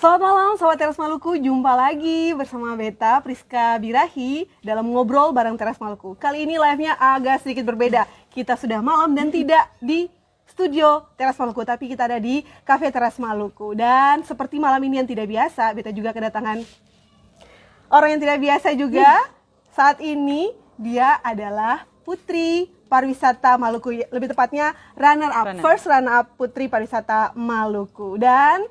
Selamat malam Sobat Teras Maluku, jumpa lagi bersama Beta Priska Birahi dalam Ngobrol bareng Teras Maluku. Kali ini live-nya agak sedikit berbeda. Kita sudah malam dan tidak di studio Teras Maluku, tapi kita ada di Cafe Teras Maluku. Dan seperti malam ini yang tidak biasa, Beta juga kedatangan orang yang tidak biasa juga. Saat ini dia adalah Putri Pariwisata Maluku, lebih tepatnya first runner up Putri Pariwisata Maluku. Dan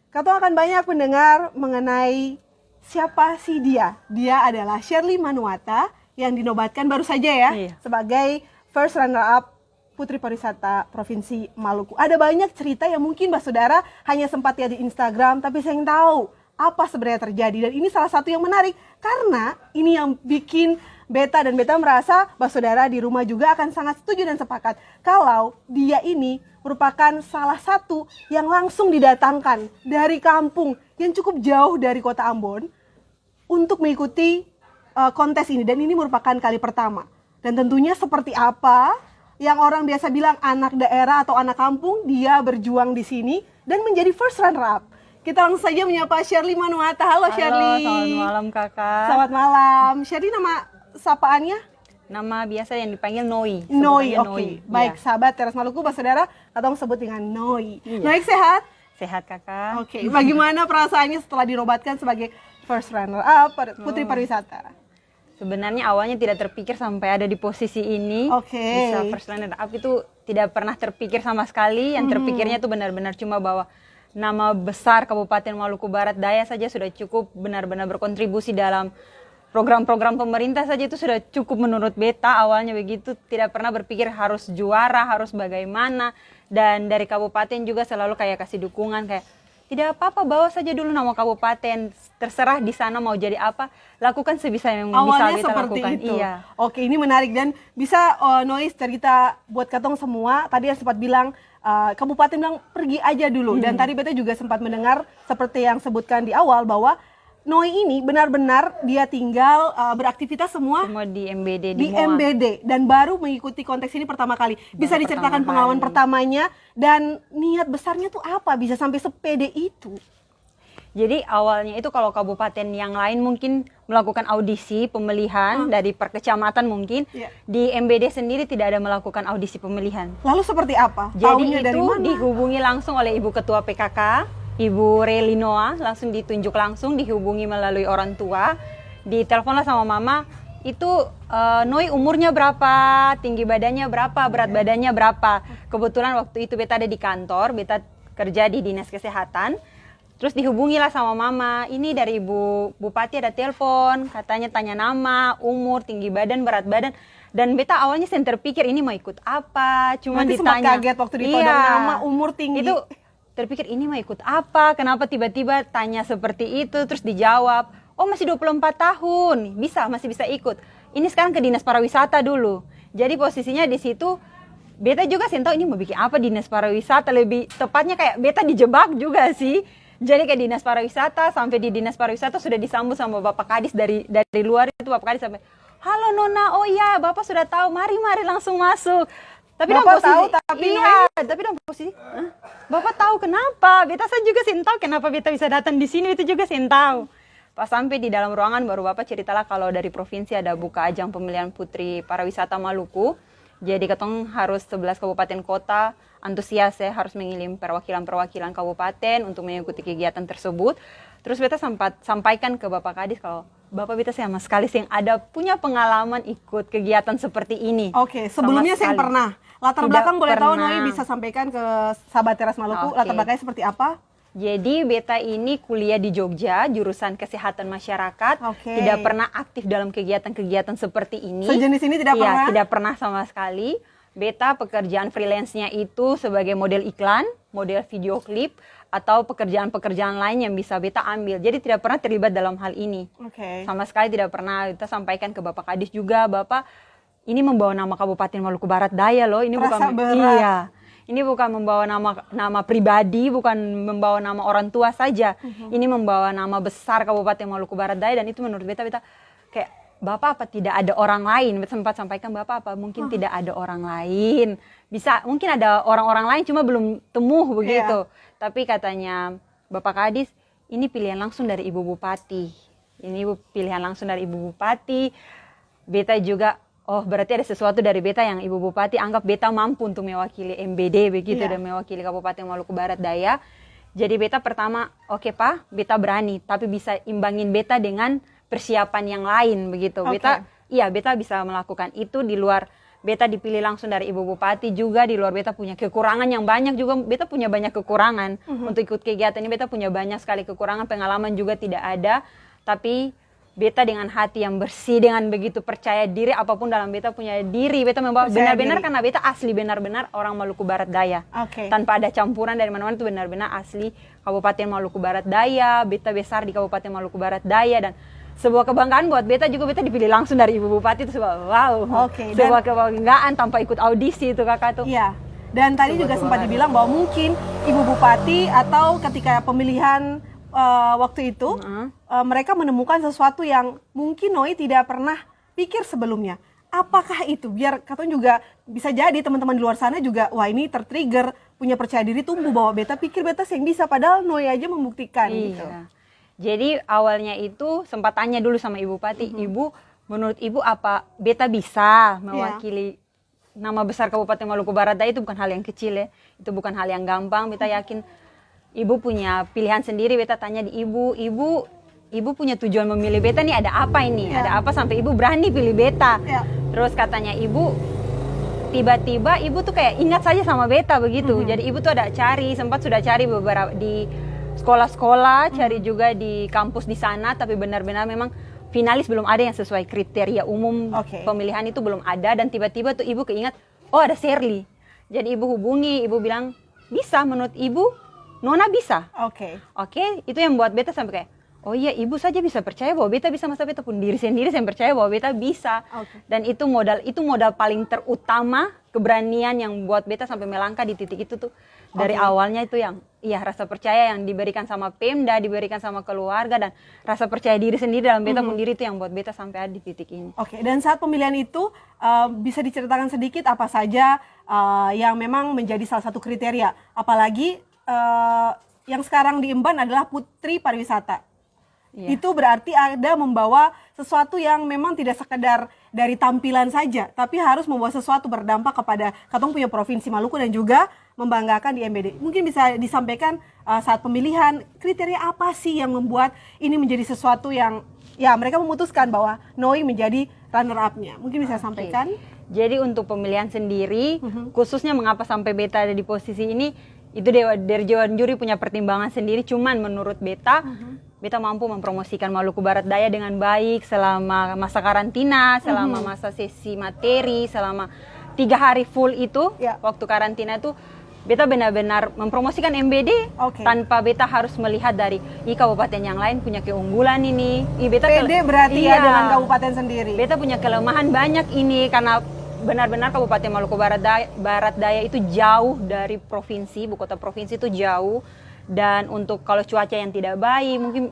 Katong akan banyak mendengar mengenai siapa sih dia. Dia adalah Shirley Manuata yang dinobatkan baru saja ya sebagai first runner up Putri Pariwisata Provinsi Maluku. Ada banyak cerita yang mungkin Mbak Saudara hanya sempat lihat di Instagram, tapi saya yang tahu apa sebenarnya terjadi. Dan ini salah satu yang menarik karena ini yang bikin Beta merasa Mbak Saudara di rumah juga akan sangat setuju dan sepakat kalau dia ini merupakan salah satu yang langsung didatangkan dari kampung yang cukup jauh dari kota Ambon untuk mengikuti kontes ini. Dan ini merupakan kali pertama. Dan tentunya seperti apa yang orang biasa bilang anak daerah atau anak kampung, dia berjuang di sini dan menjadi first runner up. Kita langsung saja menyapa Shirley Manuata. Halo Shirley. Selamat malam kakak. Selamat malam. Shirley nama sapaannya? Nama biasa yang dipanggil Noi. Noi, oke. Baik, sahabat Teras Maluku, Mbak Saudara, katong sebut dengan Noi. Noi sehat? Sehat kakak. Oke, bagaimana perasaannya setelah dinobatkan sebagai first runner up Putri Pariwisata? Sebenarnya awalnya tidak terpikir sampai ada di posisi ini. Bisa first runner up itu tidak pernah terpikir sama sekali. Yang terpikirnya itu benar-benar cuma bahwa nama besar Kabupaten Maluku Barat Daya saja sudah cukup benar-benar berkontribusi dalam program-program pemerintah saja itu sudah cukup menurut Beta. Awalnya begitu, tidak pernah berpikir harus juara, harus bagaimana. Dan dari kabupaten juga selalu kayak kasih dukungan, kayak tidak apa-apa, bawa saja dulu nama kabupaten, terserah di sana mau jadi apa, lakukan sebisa yang bisa Beta lakukan. Itu. Iya. Oke, ini menarik dan bisa Nois cerita buat katong semua. Tadi yang sempat bilang kabupaten bilang pergi aja dulu. Dan tadi Beta juga sempat mendengar seperti yang sebutkan di awal bahwa Noi ini benar-benar dia tinggal beraktivitas semua di MBD di MBD dan baru mengikuti konteks ini pertama kali. Bisa diceritakan pengalaman pertamanya dan niat besarnya tuh apa bisa sampai sepede itu? Jadi awalnya itu kalau kabupaten yang lain mungkin melakukan audisi pemilihan dari per kecamatan mungkin, di MBD sendiri tidak ada melakukan audisi pemilihan. Lalu seperti apa? Jadi taunya itu dari mana? Dihubungi langsung oleh Ibu Ketua PKK, Ibu Relinoa, langsung ditunjuk langsung, dihubungi melalui orang tua, diteleponlah sama mama, itu Noi umurnya berapa, tinggi badannya berapa, berat badannya berapa. Kebetulan waktu itu Beta ada di kantor, Beta kerja di Dinas Kesehatan, terus dihubungilah sama mama, ini dari Ibu Bupati ada telepon, katanya tanya nama, umur, tinggi badan, berat badan. Dan Beta awalnya saya terpikir ini mau ikut apa, cuma ditanya. Sempat kaget waktu ditodong nama, umur, tinggi. Itu terpikir ini mau ikut apa, kenapa tiba-tiba tanya seperti itu, terus dijawab, oh masih 24 tahun, masih bisa ikut. Ini sekarang ke Dinas Pariwisata dulu. Jadi posisinya di situ, Beta juga tahu ini mau bikin apa Dinas Pariwisata, lebih tepatnya kayak Beta dijebak juga sih. Jadi ke Dinas Pariwisata, sampai di Dinas Pariwisata sudah disambut sama Bapak Kadis dari luar itu, Bapak Kadis sampai, halo Nona, oh iya Bapak sudah tahu, mari langsung masuk. Tapi Bapak tahu, tapi tapi dalam posisi, Bapak tahu kenapa? Beta saya juga tahu kenapa Beta bisa datang di sini, itu juga tahu. Pas sampai di dalam ruangan baru Bapak ceritalah kalau dari provinsi ada buka ajang pemilihan Putri Pariwisata Maluku. Jadi ketong harus 11 kabupaten kota antusias ya, harus mengirim perwakilan-perwakilan kabupaten untuk mengikuti kegiatan tersebut. Terus Beta sampaikan ke Bapak Kadis kalau Bapak Beta sama sekali yang ada punya pengalaman ikut kegiatan seperti ini. Oke, sebelumnya saya pernah. Latar belakang boleh tahu Noi bisa sampaikan ke sahabat Teras Maluku, latar belakangnya seperti apa? Jadi Beta ini kuliah di Jogja, jurusan kesehatan masyarakat, tidak pernah aktif dalam kegiatan-kegiatan seperti ini. Sejenis ini tidak pernah? Tidak pernah sama sekali. Beta pekerjaan freelance-nya itu sebagai model iklan, model video klip, atau pekerjaan-pekerjaan lain yang bisa Beta ambil. Jadi tidak pernah terlibat dalam hal ini. Sama sekali tidak pernah. Kita sampaikan ke Bapak Kadis juga, Bapak ini membawa nama Kabupaten Maluku Barat Daya loh. Ini bukan ini bukan membawa nama pribadi, bukan membawa nama orang tua saja. Ini membawa nama besar Kabupaten Maluku Barat Daya, dan itu menurut Beta kayak Bapak apa tidak ada orang lain? Sempat sampaikan Bapak apa mungkin tidak ada orang lain. Bisa mungkin ada orang-orang lain cuma belum temu begitu. Tapi katanya Bapak Kadis, ini pilihan langsung dari Ibu Bupati. Ini pilihan langsung dari Ibu Bupati. Beta juga, oh berarti ada sesuatu dari beta yang Ibu Bupati anggap beta mampu untuk mewakili MBD begitu, dan mewakili Kabupaten Maluku Barat Daya. Jadi beta pertama, oke Pak, beta berani, tapi bisa imbangin beta dengan persiapan yang lain begitu. Beta bisa melakukan itu di luar beta dipilih langsung dari Ibu Bupati, juga di luar beta punya kekurangan yang banyak juga. Beta punya banyak kekurangan untuk ikut kegiatan ini. Beta punya banyak sekali kekurangan, pengalaman juga tidak ada. Tapi beta dengan hati yang bersih, dengan begitu percaya diri, apapun dalam beta punya diri, beta membawa benar-benar karena beta asli benar-benar orang Maluku Barat Daya. Tanpa ada campuran dari mana-mana, itu benar-benar asli Kabupaten Maluku Barat Daya. Beta besar di Kabupaten Maluku Barat Daya, dan sebuah kebanggaan buat beta juga. Beta dipilih langsung dari Ibu Bupati, itu sebuah wow, sebuah kebanggaan tanpa ikut audisi itu kakak tuh. Iya. Dan tadi juga sempat dibilang bahwa mungkin Ibu Bupati atau ketika pemilihan waktu itu mereka menemukan sesuatu yang mungkin Noi tidak pernah pikir sebelumnya. Apakah itu? Biar katanya juga bisa jadi teman-teman di luar sana juga, wah ini tertrigger, punya percaya diri tumbuh bahwa beta pikir beta yang bisa, padahal Noi aja membuktikan gitu. Jadi awalnya itu sempat tanya dulu sama Ibu Bupati, Ibu, menurut Ibu apa beta bisa mewakili nama besar Kabupaten Maluku Barat Daya? Itu bukan hal yang kecil ya, itu bukan hal yang gampang. Beta yakin Ibu punya pilihan sendiri. Beta tanya di Ibu punya tujuan memilih beta nih, ada apa ini? Ada apa sampai Ibu berani pilih beta? Terus katanya Ibu, tiba-tiba Ibu tuh kayak ingat saja sama beta begitu. Jadi Ibu tuh ada sempat sudah cari beberapa di sekolah-sekolah, cari juga di kampus di sana, tapi benar-benar memang finalis belum ada yang sesuai kriteria umum pemilihan itu, belum ada. Dan tiba-tiba tuh Ibu keingat, oh ada Shirley. Jadi Ibu hubungi, Ibu bilang, bisa menurut Ibu, Nona bisa. Itu yang buat beta sampai kayak, oh iya Ibu saja bisa percaya bahwa beta bisa, masa beta pun diri sendiri saya percaya bahwa beta bisa. Dan itu modal paling terutama, keberanian yang buat beta sampai melangkah di titik itu tuh. Dari awalnya itu yang rasa percaya yang diberikan sama Pemda, diberikan sama keluarga, dan rasa percaya diri sendiri dalam beta pun diri itu yang buat beta sampai ada di titik ini. Dan saat pemilihan itu bisa diceritakan sedikit apa saja yang memang menjadi salah satu kriteria, apalagi yang sekarang diemban adalah Putri Pariwisata. Itu berarti ada membawa sesuatu yang memang tidak sekedar dari tampilan saja, tapi harus membawa sesuatu berdampak kepada katong punya Provinsi Maluku dan juga membanggakan di MBD. Mungkin bisa disampaikan saat pemilihan, kriteria apa sih yang membuat ini menjadi sesuatu yang mereka memutuskan bahwa Noi menjadi runner up-nya. Mungkin bisa sampaikan. Jadi untuk pemilihan sendiri, khususnya mengapa sampai beta ada di posisi ini, itu dari Dewan Juri punya pertimbangan sendiri. Cuman menurut beta, beta mampu mempromosikan Maluku Barat Daya dengan baik selama masa karantina, selama masa sesi materi, selama 3 hari full itu. Waktu karantina itu beta benar-benar mempromosikan MBD tanpa beta harus melihat dari kabupaten yang lain punya keunggulan ini. Beta pede berarti dengan kabupaten sendiri. Beta punya kelemahan banyak ini karena benar-benar Kabupaten Maluku Barat Daya itu jauh dari provinsi, ibu kota provinsi itu jauh. Dan untuk kalau cuaca yang tidak baik, mungkin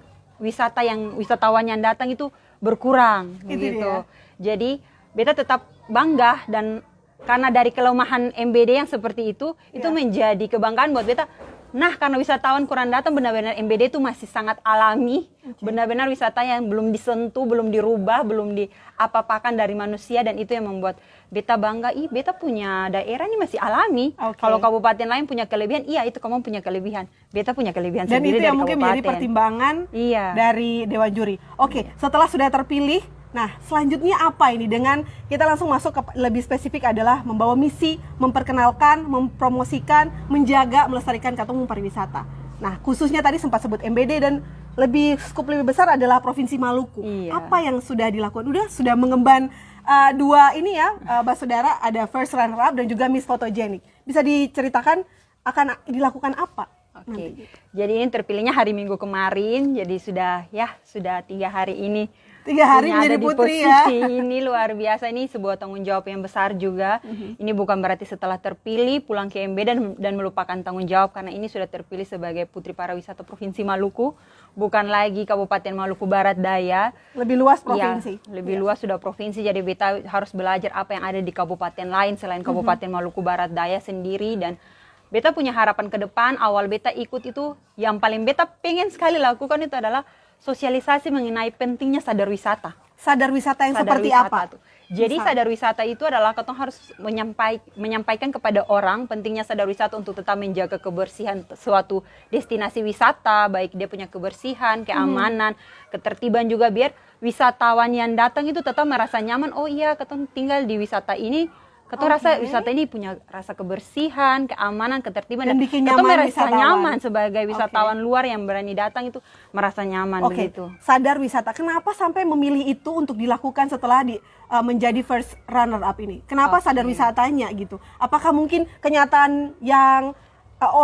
wisatawan yang datang itu berkurang gitu. Jadi beta tetap bangga, dan karena dari kelemahan MBD yang seperti itu menjadi kebanggaan buat beta. Nah, karena wisatawan kurang datang, benar-benar MBD itu masih sangat alami. Benar-benar wisata yang belum disentuh, belum dirubah, belum diapa-apakan dari manusia, dan itu yang membuat beta bangga. Beta punya daerah ini masih alami. Kalau kabupaten lain punya kelebihan, itu kamu punya kelebihan. Beta punya kelebihan dan sendiri dari kabupaten. Dan itu yang mungkin menjadi pertimbangan dari Dewan Juri. Setelah sudah terpilih, nah selanjutnya apa ini? Dengan kita langsung masuk ke lebih spesifik adalah membawa misi, memperkenalkan, mempromosikan, menjaga, melestarikan katong pariwisata. Nah khususnya tadi sempat sebut MBD, dan skup lebih besar adalah Provinsi Maluku. Apa yang sudah dilakukan? Sudah mengemban dua ini Mbak Saudara, ada First Runner Up dan juga Miss Photogenic. Bisa diceritakan akan dilakukan apa? Jadi ini terpilihnya hari Minggu kemarin, jadi sudah 3 hari ini. 3 hari menjadi putri ini luar biasa, ini sebuah tanggung jawab yang besar juga. Ini bukan berarti setelah terpilih pulang ke MB dan melupakan tanggung jawab, karena ini sudah terpilih sebagai Putri Pariwisata Provinsi Maluku, bukan lagi Kabupaten Maluku Barat Daya. Lebih luas provinsi. Lebih luas sudah provinsi, jadi beta harus belajar apa yang ada di kabupaten lain selain Kabupaten Maluku Barat Daya sendiri, dan beta punya harapan ke depan, awal beta ikut itu, yang paling beta pengen sekali lakukan itu adalah sosialisasi mengenai pentingnya sadar wisata. Sadar wisata yang Sadar seperti wisata apa? tuh. Jadi sadar wisata itu adalah kita harus menyampaikan kepada orang pentingnya sadar wisata untuk tetap menjaga kebersihan suatu destinasi wisata, baik dia punya kebersihan, keamanan, ketertiban juga, biar wisatawan yang datang itu tetap merasa nyaman. Oh iya, kita tinggal di wisata ini, kita rasa wisata ini punya rasa kebersihan, keamanan, ketertiban, Dan bikin kita nyaman merasa wisatawan. nyaman sebagai wisatawan luar yang berani datang itu merasa nyaman begitu. Sadar wisata. Kenapa sampai memilih itu untuk dilakukan setelah menjadi first runner up ini? Kenapa sadar wisatanya gitu? Apakah mungkin kenyataan yang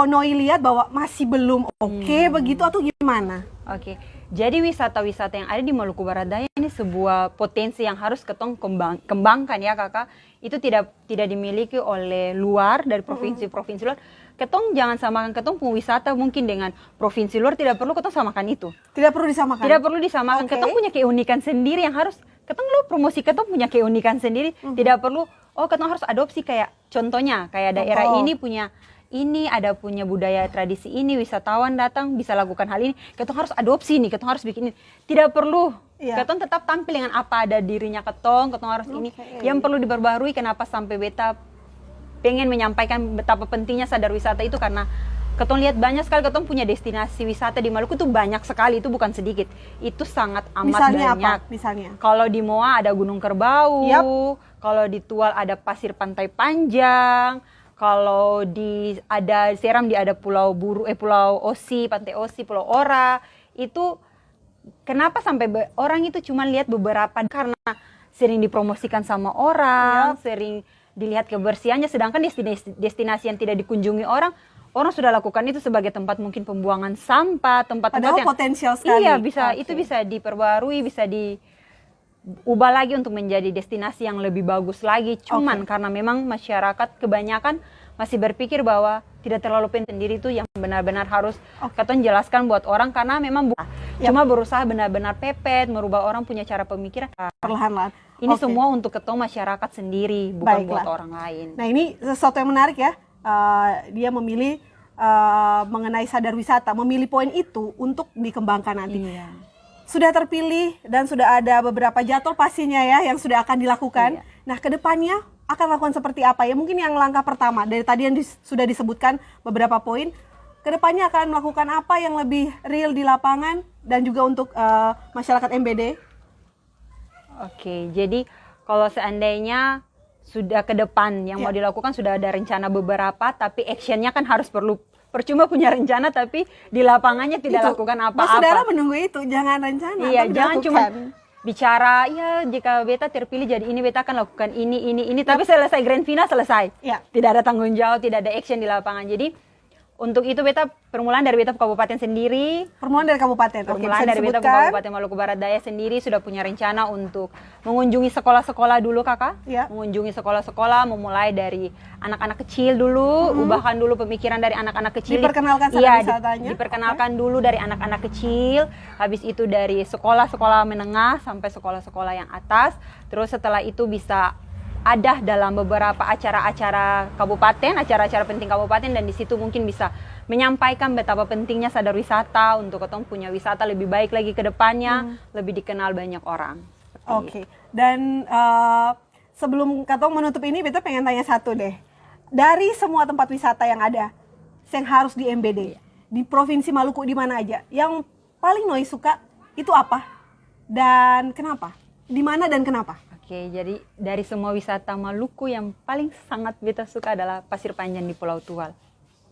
Noi lihat bahwa masih belum oke begitu atau gimana? Oke, jadi wisata-wisata yang ada di Maluku Barat Daya ini sebuah potensi yang harus ketong kembangkan ya kakak. Itu tidak dimiliki oleh luar, dari provinsi-provinsi luar. Ketong jangan samakan ketong wisata mungkin dengan provinsi luar, tidak perlu ketong samakan itu. Tidak perlu disamakan? Tidak perlu disamakan, ketong punya keunikan sendiri yang harus, ketong lo promosi ketong punya keunikan sendiri. Tidak perlu, ketong harus adopsi kayak contohnya, kayak daerah ini punya ini, ada punya budaya tradisi ini, wisatawan datang bisa lakukan hal ini, ketong harus adopsi nih, ketong harus bikin ini. Tidak perlu, ketong tetap tampil dengan apa ada dirinya ketong harus ini. Yang perlu diperbarui, kenapa sampai beta pengen menyampaikan betapa pentingnya sadar wisata itu karena ketong lihat banyak sekali, ketong punya destinasi wisata di Maluku itu banyak sekali, itu bukan sedikit. Itu sangat amat Misalnya banyak. apa? Misalnya? Kalau di Moa ada Gunung Kerbau, kalau di Tual ada Pasir Pantai Panjang, kalau ada Seram ada Pulau Pulau Osi, Pantai Osi, Pulau Ora. Itu kenapa sampai orang itu cuma lihat beberapa karena sering dipromosikan sama orang, sering dilihat kebersihannya, sedangkan destinasi yang tidak dikunjungi orang sudah lakukan itu sebagai tempat mungkin pembuangan sampah, tempat-tempat yang potensial sekali. Iya, itu bisa diperbarui, bisa diubah lagi untuk menjadi destinasi yang lebih bagus lagi. Cuman karena memang masyarakat kebanyakan masih berpikir bahwa tidak terlalu penting sendiri itu yang benar-benar harus ketong jelaskan buat orang, karena memang cuma berusaha benar-benar pepet merubah orang punya cara pemikiran perlahan-lahan. Ini semua untuk ketong masyarakat sendiri, bukan buat orang lain. Nah, ini sesuatu yang menarik ya. Dia memilih mengenai sadar wisata, memilih poin itu untuk dikembangkan nanti. Sudah terpilih dan sudah ada beberapa jadwal pastinya ya yang sudah akan dilakukan. Nah, kedepannya akan lakukan seperti apa ya? Mungkin yang langkah pertama dari tadi yang sudah disebutkan beberapa poin. Kedepannya akan melakukan apa yang lebih real di lapangan dan juga untuk masyarakat MBD? Oke, jadi kalau seandainya sudah ke depan yang mau dilakukan sudah ada rencana beberapa, tapi actionnya kan harus percuma punya rencana tapi di lapangannya tidak lakukan apa-apa. Saudara menunggu itu, jangan rencana. Iya, jangan cuma bicara, ya jika beta terpilih jadi ini, beta akan lakukan ini, tapi selesai grand final selesai. Tidak ada tanggung jawab, tidak ada action di lapangan. Jadi untuk itu beta permulaan dari beta kabupaten sendiri. Permulaan dari kabupaten. Permulaan dari beta Kabupaten Maluku Barat Daya sendiri sudah punya rencana untuk mengunjungi sekolah-sekolah dulu kakak. Mengunjungi sekolah-sekolah, memulai dari anak-anak kecil dulu, ubahkan dulu pemikiran dari anak-anak kecil. Diperkenalkan sadar wisatanya. Diperkenalkan dulu dari anak-anak kecil, habis itu dari sekolah-sekolah menengah sampai sekolah-sekolah yang atas. Terus setelah itu bisa ada dalam beberapa acara-acara kabupaten, acara-acara penting kabupaten, dan di situ mungkin bisa menyampaikan betapa pentingnya sadar wisata untuk ketong punya wisata lebih baik lagi ke depannya, lebih dikenal banyak orang. Dan sebelum ketong menutup ini, beta pengen tanya satu deh. Dari semua tempat wisata yang ada, yang harus di MBD, di Provinsi Maluku di mana aja, yang paling Noi suka itu apa? Dan kenapa? Di mana dan kenapa? Jadi dari semua wisata Maluku yang paling sangat beta suka adalah Pasir Panjang di Pulau Tual.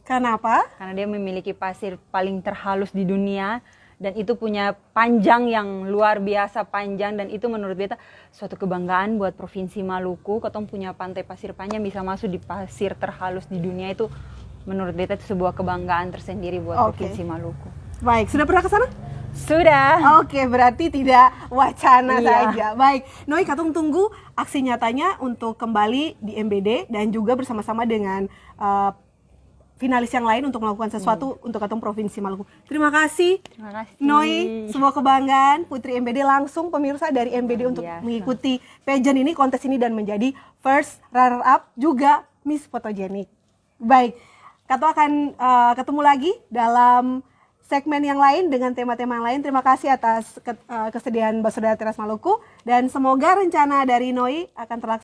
Kenapa? Karena dia memiliki pasir paling terhalus di dunia dan itu punya panjang yang luar biasa panjang, dan itu menurut beta suatu kebanggaan buat Provinsi Maluku. Ketong punya pantai Pasir Panjang bisa masuk di pasir terhalus di dunia, itu menurut beta itu sebuah kebanggaan tersendiri buat Provinsi Maluku. Baik, sudah pernah ke sana? Sudah. Berarti tidak wacana saja. Baik, Noi, katong tunggu aksi nyatanya untuk kembali di MBD dan juga bersama-sama dengan finalis yang lain untuk melakukan sesuatu untuk katong Provinsi Maluku. Terima kasih. Noi, sebuah kebanggaan Putri MBD langsung pemirsa dari MBD untuk mengikuti pageant ini, kontes ini, dan menjadi first runner up juga Miss Photogenic. Baik, Kato akan ketemu lagi dalam segmen yang lain dengan tema-tema yang lain. Terima kasih atas kesediaan Basudara Teras Maluku dan semoga rencana dari Noi akan terlaksana